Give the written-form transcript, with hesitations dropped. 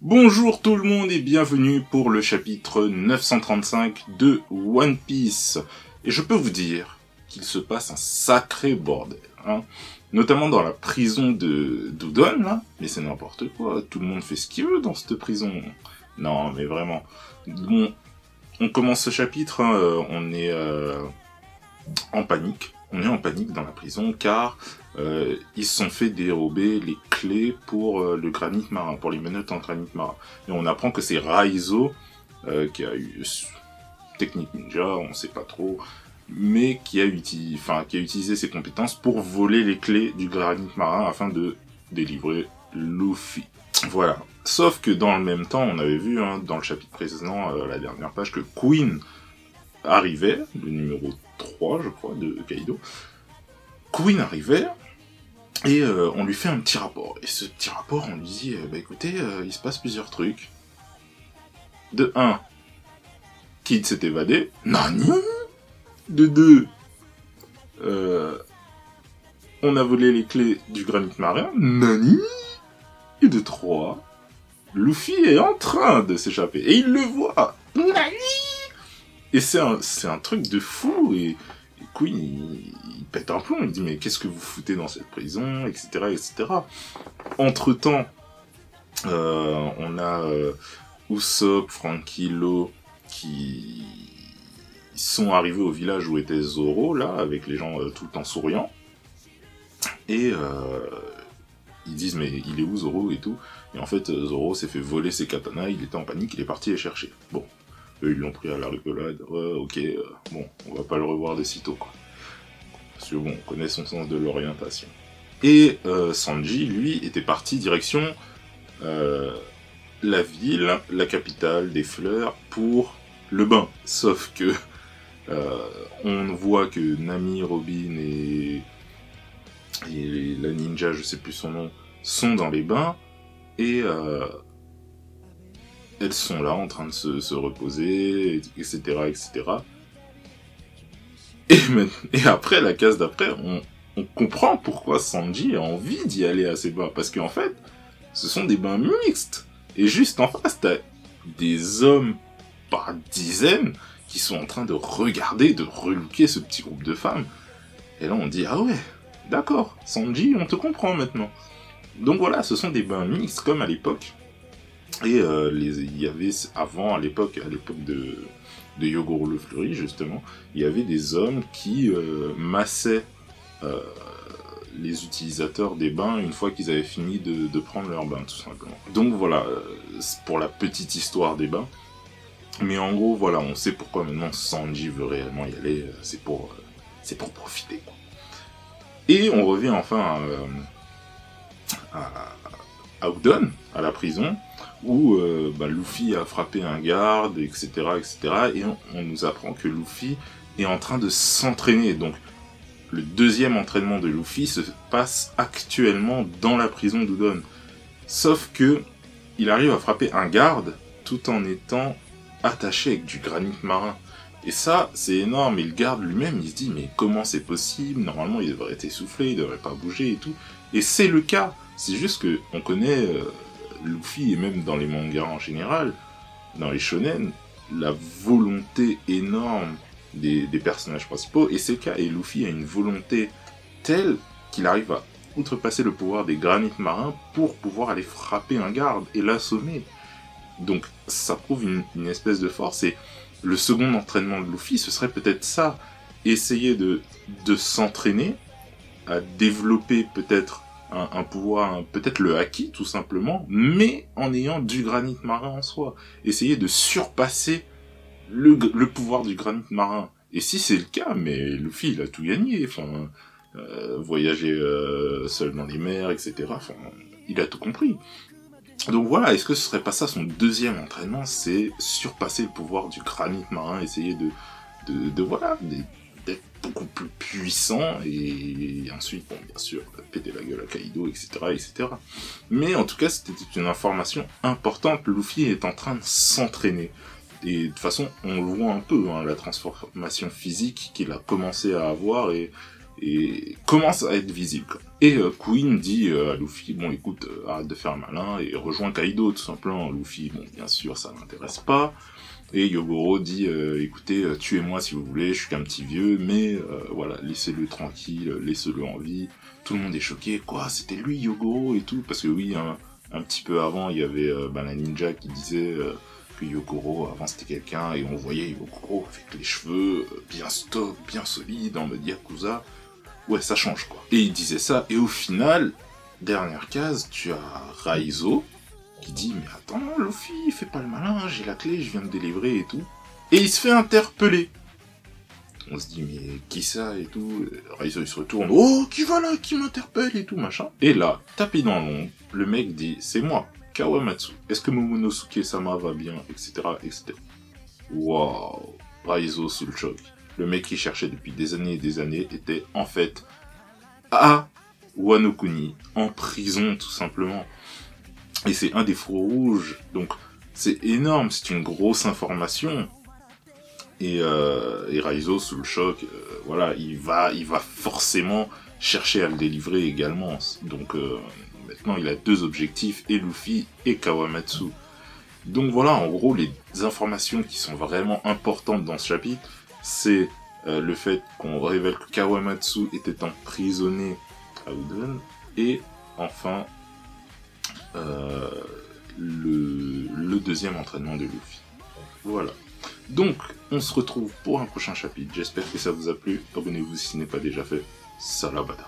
Bonjour tout le monde et bienvenue pour le chapitre 935 de One Piece. Et je peux vous dire qu'il se passe un sacré bordel, hein. Notamment dans la prison de d'Udon, là. Mais c'est n'importe quoi, tout le monde fait ce qu'il veut dans cette prison. Non, mais vraiment. Bon, on commence ce chapitre, hein, on est en panique. On est en panique dans la prison car ils se sont fait dérober les clés pour le granit marin, pour les menottes en granit marin. Et on apprend que c'est Raizo qui a eu technique ninja, on sait pas trop, mais qui a utilisé ses compétences pour voler les clés du granit marin afin de délivrer Luffy. Voilà. Sauf que dans le même temps, on avait vu dans le chapitre précédent, la dernière page, que Queen arrivait, le numéro 3, je crois, de Kaido. Queen arrivait, et on lui fait un petit rapport. Et ce petit rapport, on lui dit, écoutez, il se passe plusieurs trucs. De 1, Kid s'est évadé. Nani. De 2, on a volé les clés du granit marin. Nani. Et de 3, Luffy est en train de s'échapper. Et il le voit. Nani. Et c'est un truc de fou, et Queen, il pète un plomb, il dit « Mais qu'est-ce que vous foutez dans cette prison ?» etc. etc. Entre-temps, on a Usopp, Franky, Law, qui sont arrivés au village où était Zoro, là, avec les gens tout le temps souriants. Et ils disent « Mais il est où Zoro ?» et tout. Et en fait, Zoro s'est fait voler ses katanas, il était en panique, il est parti les chercher. Bon. Eux, ils l'ont pris à la rigolade. Ouais, ok, bon, on va pas le revoir de sitôt, quoi. Parce que bon, on connaît son sens de l'orientation. Et Sanji, lui, était parti direction la ville, la capitale des fleurs, pour le bain. Sauf que on voit que Nami, Robin et la ninja, je sais plus son nom, sont dans les bains, et elles sont là en train de se reposer, etc., etc. Et après, la case d'après, on comprend pourquoi Sanji a envie d'y aller à ces bains. Parce qu'en fait, ce sont des bains mixtes. Et juste en face, t'as des hommes par dizaines qui sont en train de regarder, de relooker ce petit groupe de femmes. Et là, on dit, ah ouais, d'accord, Sanji, on te comprend maintenant. Donc voilà, ce sont des bains mixtes comme à l'époque. Et il y avait avant, à l'époque de Yogoro le Fleuri, justement, il y avait des hommes qui massaient les utilisateurs des bains une fois qu'ils avaient fini de prendre leur bain, tout simplement. Donc voilà, pour la petite histoire des bains. Mais en gros, voilà, on sait pourquoi maintenant Sanji veut réellement y aller, c'est pour profiter, quoi. Et on revient enfin à Udon, à la prison, où Luffy a frappé un garde, etc., etc., et on nous apprend que Luffy est en train de s'entraîner. Donc, le deuxième entraînement de Luffy se passe actuellement dans la prison d'Udon. Sauf que, il arrive à frapper un garde, tout en étant attaché avec du granit marin. Et ça, c'est énorme, et le garde lui-même, il se dit, mais comment c'est possible? Normalement, il devrait être essoufflé, il devrait pas bouger et tout. Et c'est le cas, c'est juste que on connaît... Luffy, et même dans les mangas en général, dans les shonen, la volonté énorme des personnages principaux, et c'est le cas, et Luffy a une volonté telle qu'il arrive à outrepasser le pouvoir des granites marins pour pouvoir aller frapper un garde et l'assommer. Donc ça prouve une espèce de force, et le second entraînement de Luffy, ce serait peut-être ça, essayer de s'entraîner à développer peut-être un pouvoir, peut-être le haki tout simplement, mais en ayant du granit marin en soi. Essayer de surpasser le pouvoir du granit marin. Et si c'est le cas, mais Luffy il a tout gagné, enfin, voyager seul dans les mers, etc. Enfin, il a tout compris. Donc voilà, est-ce que ce serait pas ça son deuxième entraînement, c'est surpasser le pouvoir du granit marin, essayer d'être beaucoup plus puissant, et ensuite, bon, bien sûr, péter la gueule à Kaido, etc., etc. Mais en tout cas, c'était une information importante. Luffy est en train de s'entraîner. Et de toute façon, on le voit un peu, la transformation physique qu'il a commencé à avoir, et et commence à être visible. Quoi. Et Queen dit à Luffy, bon écoute, arrête de faire le malin et rejoins Kaido tout simplement. Luffy, bon bien sûr ça m'intéresse pas. Et Yogoro dit, écoutez, tuez-moi si vous voulez, je suis qu'un petit vieux, mais voilà, laissez-le tranquille, laissez-le en vie. Tout le monde est choqué, quoi, c'était lui Yogoro et tout, parce que oui, un petit peu avant, il y avait la ninja qui disait que Yogoro, avant c'était quelqu'un, et on voyait Yogoro avec les cheveux bien stock, bien solides, en mode Yakuza. Ouais, ça change, quoi. Et il disait ça, et au final, dernière case, tu as Raizo, qui dit, mais attends, Luffy, fais pas le malin, j'ai la clé, je viens de délivrer et tout. Et il se fait interpeller. On se dit, mais qui ça et tout. Raizo, il se retourne, oh, qui va là, qui m'interpelle et tout, machin. Et là, tapis dans l'ombre, le mec dit, c'est moi, Kawamatsu. Est-ce que Momonosuke-sama va bien, etc., etc. Waouh, Raizo sous le choc. Le mec qui cherchait depuis des années et des années était en fait à Wano Kuni, en prison tout simplement. Et c'est un des feux rouges, donc c'est énorme, c'est une grosse information. Et Raizo sous le choc, voilà, il va forcément chercher à le délivrer également. Donc maintenant il a deux objectifs, et Luffy et Kawamatsu. Donc voilà, en gros, les informations qui sont vraiment importantes dans ce chapitre, c'est le fait qu'on révèle que Kawamatsu était emprisonné à Udon, et enfin le deuxième entraînement de Luffy. Voilà. Donc, on se retrouve pour un prochain chapitre. J'espère que ça vous a plu. Abonnez-vous si ce n'est pas déjà fait. Salabada.